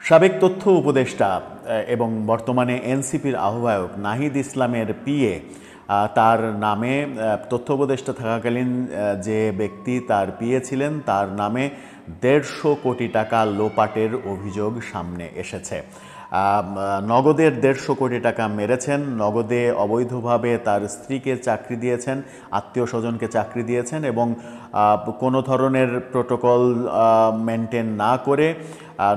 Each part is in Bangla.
সাবেক তথ্য উপদেষ্টা এবং বর্তমানে এনসিপির আহ্বায়ক নাহিদ ইসলামের পিএ তার নামে তথ্য উপদেষ্টা থাকাকালীন যে ব্যক্তি তার পিএ ছিলেন তার নামে ১৫০ কোটি টাকা লোপাটের অভিযোগ সামনে এসেছে। নগদের ১৫০ কোটি টাকা মেরেছেন, নগদে অবৈধভাবে তার স্ত্রীকে চাকরি দিয়েছেন, আত্মীয় স্বজনকে চাকরি দিয়েছেন এবং কোনো ধরনের প্রোটোকল মেনটেন না করে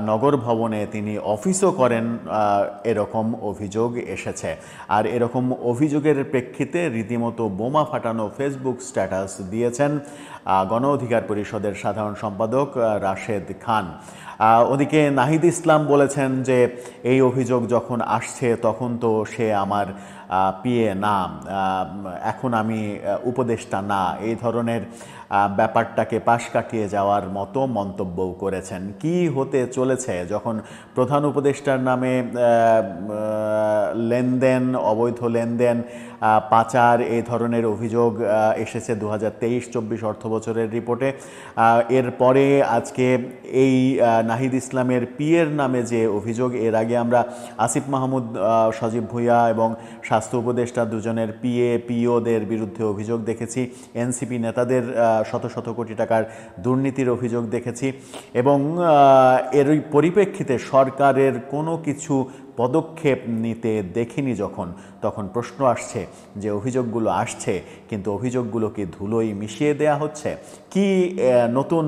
নগর ভবনে তিনি অফিসও করেন, এরকম অভিযোগ এসেছে। আর এরকম অভিযোগের প্রেক্ষিতে রীতিমতো বোমা ফাটানো ফেসবুক স্ট্যাটাস দিয়েছেন গণ অধিকার পরিষদের সাধারণ সম্পাদক রাশেদ খান। ওদিকে নাহিদ ইসলাম বলেছেন যে এই অভিযোগ যখন আসছে তখন তো সে আমার পিএ না, এখন আমি উপদেষ্টা না, এই ধরনের ব্যাপারটাকে পাশ কাটিয়ে যাওয়ার মতো মন্তব্যও করেছেন। কি হতে চলেছে যখন প্রধান উপদেষ্টার নামে লেনদেন, অবৈধ লেনদেন, পাচার এই ধরনের অভিযোগ এসেছে ২০২৩-২৪ অর্থবছরের রিপোর্টে। এরপরে আজকে এই নাহিদ ইসলামের পিএর নামে যে অভিযোগ, এর আগে আমরা আসিফ মাহমুদ, সজীব ভুঁইয়া এবং স্বাস্থ্য উপদেষ্টা দুজনের পিএ পিওদের বিরুদ্ধে অভিযোগ দেখেছি, এনসিপি নেতাদের শত শত কোটি টাকার দুর্নীতির অভিযোগ দেখেছি এবং এর পরিপ্রেক্ষিতে সরকারের কোনো কিছু পদক্ষেপ নিতে দেখিনি তখন প্রশ্ন আসছে যে অভিযোগগুলো আসছে কিন্তু অভিযোগগুলো কি ধুলোয় মিশিয়ে দেয়া হচ্ছে? কি নতুন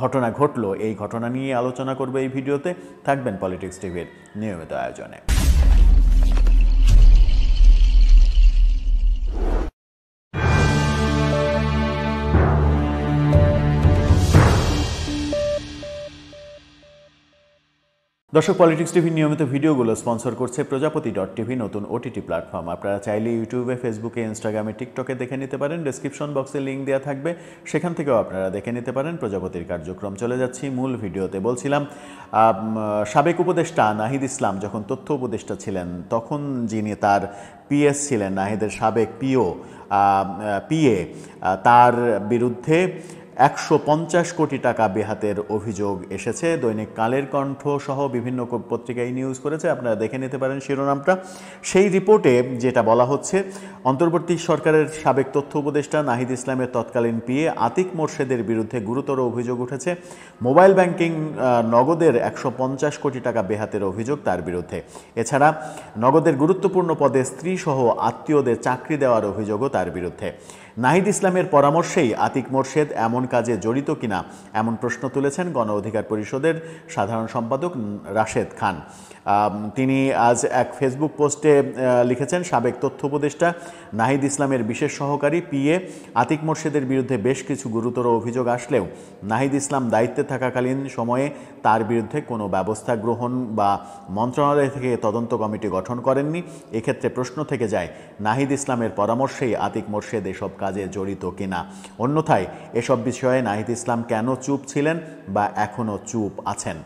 ঘটনা ঘটলো, এই ঘটনা নিয়ে আলোচনা করবে এই ভিডিওতে। থাকবেন পলিটিক্স টিভির নিয়মিত আয়োজনে। দর্শক, পলিটিক্স টিভির নিয়মিত ভিডিওগুলো স্পন্সর করছে প্রজাপতি.টিভি, নতুন ওটিটি প্ল্যাটফর্ম। আপনারা চাইলে ইউটিউবে, ফেসবুকে, ইনস্টাগ্রামে, টিকটকে দেখে নিতে পারেন। ডেসক্রিপশন বক্সে লিঙ্ক দেওয়া থাকবে, সেখান থেকেও আপনারা দেখে নিতে পারেন প্রজাপতির কার্যক্রম। চলে যাচ্ছি মূল ভিডিওতে। বলছিলাম, সাবেক উপদেষ্টা নাহিদ ইসলাম যখন তথ্য উপদেষ্টা ছিলেন তখন যিনি তার পিএস ছিলেন, নাহিদের সাবেক পিএ, তার বিরুদ্ধে ১৫০ কোটি টাকা বেহাতের অভিযোগ এসেছে। দৈনিক কালের কণ্ঠ সহ বিভিন্ন পত্রিকায় নিউজ করেছে, আপনারা দেখে নিতে পারেন শিরোনামটা। সেই রিপোর্টে যেটা বলা হচ্ছে, অন্তর্বর্তী সরকারের সাবেক তথ্য উপদেষ্টা নাহিদ ইসলামের তৎকালীন পিএ আতিক মোর্শেদের বিরুদ্ধে গুরুতর অভিযোগ উঠেছে। মোবাইল ব্যাংকিং নগদের ১৫০ কোটি টাকা বেহাতের অভিযোগ তার বিরুদ্ধে। এছাড়া নগদের গুরুত্বপূর্ণ পদে স্ত্রী সহ আত্মীয়দের চাকরি দেওয়ার অভিযোগও তার বিরুদ্ধে। নাহিদ ইসলামের পরামর্শেই আতিক মোর্শেদ এমন কাজে জড়িত কিনা এমন প্রশ্ন তুলেছেন গণ অধিকার পরিষদের সাধারণ সম্পাদক রাশেদ খান। তিনি আজ এক ফেসবুক পোস্টে লিখেছেন, সাবেক তথ্য উপদেষ্টা নাহিদ ইসলামের বিশেষ সহকারী পিএ আতিক মোর্শেদের বিরুদ্ধে বেশ কিছু গুরুতর অভিযোগ আসলেও নাহিদ ইসলাম দায়িত্বে থাকাকালীন সময়ে তার বিরুদ্ধে কোনো ব্যবস্থা গ্রহণ বা মন্ত্রণালয় থেকে তদন্ত কমিটি গঠন করেননি। এক্ষেত্রে প্রশ্ন থেকে যায়, নাহিদ ইসলামের পরামর্শেই আতিক মোর্শেদ এসব কাজে জড়িত কিনা। অন্যথায় এসব বিষয়ে নাহিদ ইসলাম কেন চুপ ছিলেন বা এখনও চুপ আছেন?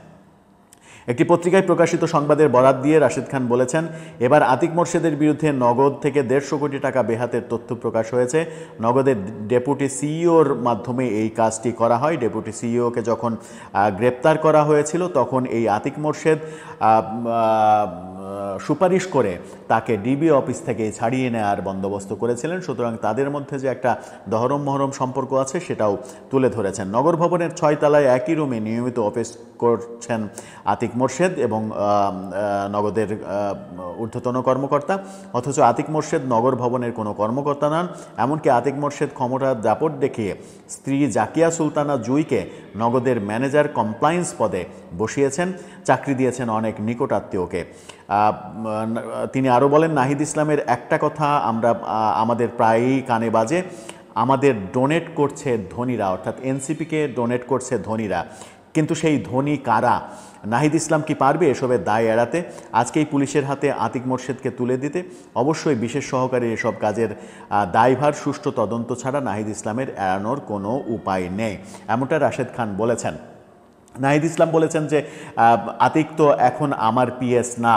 একটি পত্রিকায় প্রকাশিত সংবাদের বরাত দিয়ে রাশেদ খান বলেছেন, এবার আতিক মোর্শেদের বিরুদ্ধে নগদ থেকে ১৫০ কোটি টাকা বেহাতের তথ্য প্রকাশ হয়েছে। নগদের ডেপুটি সিইওর মাধ্যমে এই কাজটি করা হয়। ডেপুটি সিইওকে যখন গ্রেপ্তার করা হয়েছিল তখন এই আতিক মোর্শেদ সুপারিশ করে তাকে ডিবি অফিস থেকে ছাড়িয়ে নেওয়ার বন্দোবস্ত করেছিলেন। সুতরাং তাদের মধ্যে যে একটা দহরম মহরম সম্পর্ক আছে সেটাও তুলে ধরেছেন। নগর ভবনের ৬ তলায় একই রুমে নিয়মিত অফিস করছেন আতিক মোর্শেদ এবং নগদের ঊর্ধ্বতন কর্মকর্তা, অথচ আতিক মোর্শেদ নগর ভবনের কোনো কর্মকর্তা নন। এমনকি আতিক মোর্শেদ ক্ষমতার দাপট দেখিয়ে স্ত্রী জাকিয়া সুলতানা জুইকে নগদের ম্যানেজার কমপ্লায়েন্স পদে বসিয়েছেন, চাকরি দিয়েছেন অনেক নিকটাত্মীয়কে। তিনি আরও বলেন, নাহিদ ইসলামের একটা কথা আমাদের প্রায়ই কানে বাজে, আমাদের ডোনেট করছে ধনীরা, অর্থাৎ এনসিপিকে ডোনেট করছে ধনীরা, কিন্তু সেই ধনী কারা? নাহিদ ইসলাম কি পারবে এসবের দায় এড়াতে, আজকেই পুলিশের হাতে আতিক মোর্শেদকে তুলে দিতে? অবশ্যই বিশেষ সহকারী এসব কাজের দায়ভার সুষ্ঠু তদন্ত ছাড়া নাহিদ ইসলামের এড়ানোর কোনো উপায় নেই, এমনটা রাশেদ খান বলেছেন। নাহিদ ইসলাম বলেছেন যে আতিক তো এখন আমার পিএস না,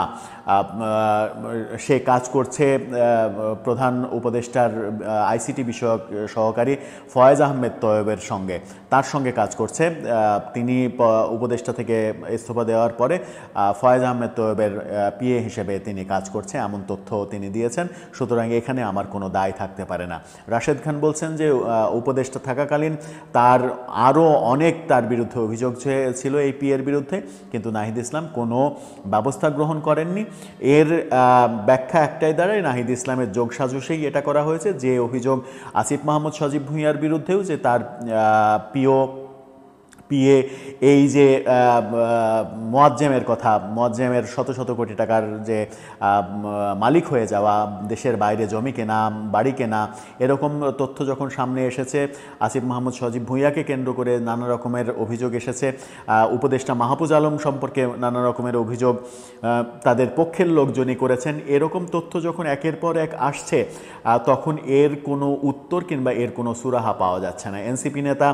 সে কাজ করছে প্রধান উপদেষ্টার আইসিটি বিষয়ক সহকারী ফয়েজ আহমেদ তয়েবের সঙ্গে, তার সঙ্গে কাজ করছে। তিনি উপদেষ্টা থেকে ইস্তফা দেওয়ার পরে ফয়েজ আহমেদ তয়েবের পিএ হিসেবে তিনি কাজ করছে, এমন তথ্য তিনি দিয়েছেন। সুতরাং এখানে আমার কোনো দায় থাকতে পারে না। রাশেদ খান বলছেন যে উপদেষ্টা থাকাকালীন তার আরও অনেক তার বিরুদ্ধে অভিযোগ ছিল এই পিএর বিরুদ্ধে, কিন্তু নাহিদ ইসলাম কোনো ব্যবস্থা গ্রহণ করেননি। এর ব্যাখ্যা একটাই দাঁড়ায়, নাহিদ ইসলামের যোগসাজশেই এটা করা হয়েছে। যে অভিযোগ আসিফ মাহমুদ সজীব ভুঁইয়ার বিরুদ্ধেও, যে তার পিএ এই যে মোয়াজ্জেমের কথা, মোয়াজ্জেমের শত শত কোটি টাকার যে মালিক হয়ে যাওয়া, দেশের বাইরে জমি কেনা, বাড়ি কেনা, এরকম তথ্য যখন সামনে এসেছে, আসিফ মাহমুদ সজীব ভুঁইয়াকে কেন্দ্র করে নানা রকমের অভিযোগ এসেছে, উপদেষ্টা মাহফুজ আলম সম্পর্কে নানা রকমের অভিযোগ তাদের পক্ষের লোকজনই করেছেন। এরকম তথ্য যখন একের পর এক আসছে, তখন এর কোনো উত্তর কিংবা এর কোনো সুরাহা পাওয়া যাচ্ছে না। এনসিপি নেতা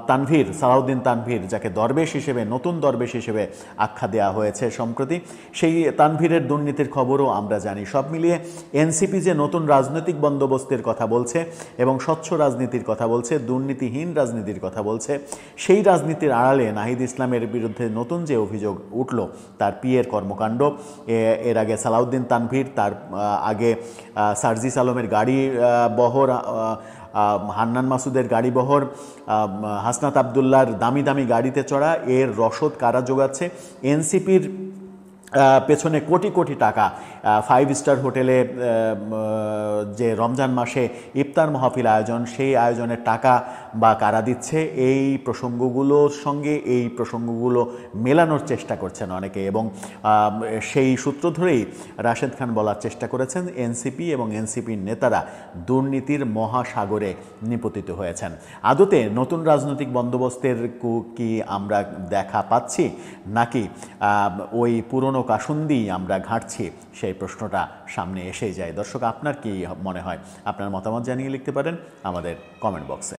তানভীর, সালাউদ্দিন তানভীর, যাকে দরবেশ হিসেবে, নতুন দরবেশ হিসেবে আখ্যা দেওয়া হয়েছে সম্প্রতি, সেই তানভীরের দুর্নীতির খবরও আমরা জানি। সব মিলিয়ে এনসিপি যে নতুন রাজনৈতিক বন্দোবস্তের কথা বলছে এবং স্বচ্ছ রাজনীতির কথা বলছে, দুর্নীতিহীন রাজনীতির কথা বলছে, সেই রাজনীতির আড়ালে নাহিদ ইসলামের বিরুদ্ধে নতুন যে অভিযোগ উঠল তার পিএর কর্মকাণ্ড, এর আগে সালাউদ্দিন তানভীর, তার আগে সার্জিস আলমের গাড়ি বহর, হান্নান মাসুদের গাড়ি বহর, হাসনাত আবদুল্লার দামি দামি গাড়িতে চড়া, এর রসদ কারা যোগাচ্ছে? এনসিপির পেছনে কোটি কোটি টাকা, 5 স্টার হোটেলে যে রমজান মাসে ইফতার মাহফিল আয়োজন, সেই আয়োজনের টাকা বা কারা দিচ্ছে? এই প্রসঙ্গগুলোর সঙ্গে এই প্রসঙ্গগুলো মেলানোর চেষ্টা করছেন অনেকে, এবং সেই সূত্র ধরেই রাশেদ খান বলার চেষ্টা করেছেন এনসিপি এবং এনসিপির নেতারা দুর্নীতির মহাসাগরে নিপতিত হয়েছেন। আদতে নতুন রাজনৈতিক বন্দোবস্তের কি আমরা দেখা পাচ্ছি, নাকি ওই পুরনো কাসুন্দি আমরা ঘাঁটছি? সেই প্রশ্নটা সামনে এসেই যায়। দর্শক, আপনার কি মনে হয়? আপনার মতামত জানিয়ে লিখতে পারেন আমাদের কমেন্ট বক্সে।